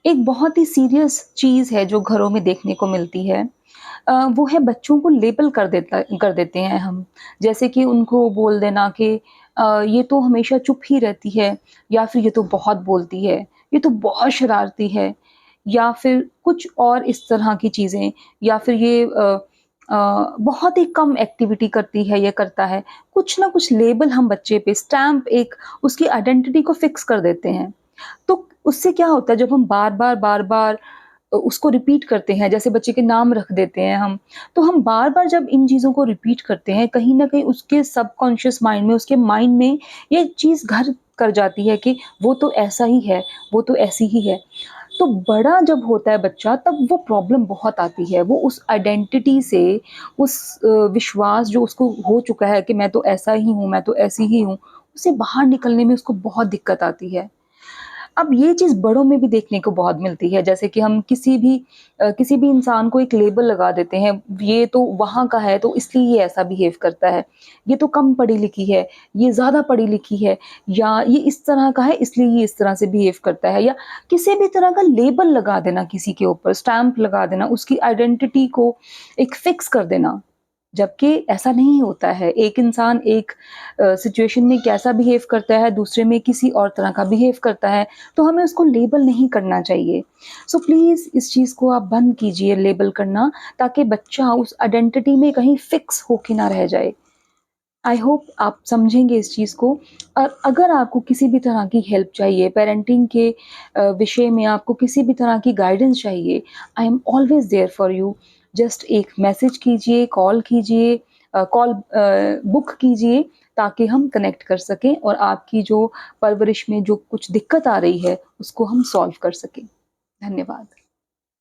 एक बहुत ही सीरियस चीज़ है जो घरों में देखने को मिलती है। वो है बच्चों को लेबल कर देते हैं हम। जैसे कि उनको बोल देना कि ये तो हमेशा चुप ही रहती है, या फिर ये तो बहुत बोलती है, ये तो बहुत शरारती है, या फिर कुछ और इस तरह की चीज़ें, या फिर ये बहुत ही कम एक्टिविटी करती है या करता है। कुछ ना कुछ लेबल हम बच्चे पे स्टैम्प, एक उसकी आइडेंटिटी को फिक्स कर देते हैं। तो उससे क्या होता है, जब हम बार-बार उसको रिपीट करते हैं, जैसे बच्चे के नाम रख देते हैं हम, तो हम बार-बार जब इन चीज़ों को रिपीट करते हैं, कहीं न कहीं उसके सबकॉन्शियस माइंड में, उसके माइंड में ये चीज़ घर कर जाती है कि वो तो ऐसा ही है, वो तो ऐसी ही है। तो बड़ा जब होता है बच्चा, तब वो प्रॉब्लम बहुत आती है। वो उस आइडेंटिटी से, उस विश्वास जो उसको हो चुका है कि मैं तो ऐसा ही हूँ, मैं तो ऐसी ही हूँ, उससे बाहर निकलने में उसको बहुत दिक्कत आती है। अब ये चीज़ बड़ों में भी देखने को बहुत मिलती है, जैसे कि हम किसी भी इंसान को एक लेबल लगा देते हैं, ये तो वहाँ का है तो इसलिए ये ऐसा बिहेव करता है, ये तो कम पढ़ी-लिखी है, ये ज़्यादा पढ़ी-लिखी है, या ये इस तरह का है इसलिए ये इस तरह से बिहेव करता है, या किसी भी तरह का लेबल लगा देना किसी के ऊपर, स्टैम्प लगा देना, उसकी आइडेंटिटी को एक फिक्स कर देना। जबकि ऐसा नहीं होता है। एक इंसान एक सिचुएशन में कैसा बिहेव करता है, दूसरे में किसी और तरह का बिहेव करता है, तो हमें उसको लेबल नहीं करना चाहिए। सो प्लीज़ इस चीज़ को आप बंद कीजिए लेबल करना, ताकि बच्चा उस आइडेंटिटी में कहीं फिक्स होके ना रह जाए। आई होप आप समझेंगे इस चीज़ को। और अगर आपको किसी भी तरह की हेल्प चाहिए, पेरेंटिंग के विषय में आपको किसी भी तरह की गाइडेंस चाहिए, I am always there for you. Just एक मैसेज कीजिए, कॉल कीजिए, बुक कीजिए, ताकि हम कनेक्ट कर सकें और आपकी जो परवरिश में जो कुछ दिक्कत आ रही है, उसको हम सॉल्व कर सकें। धन्यवाद।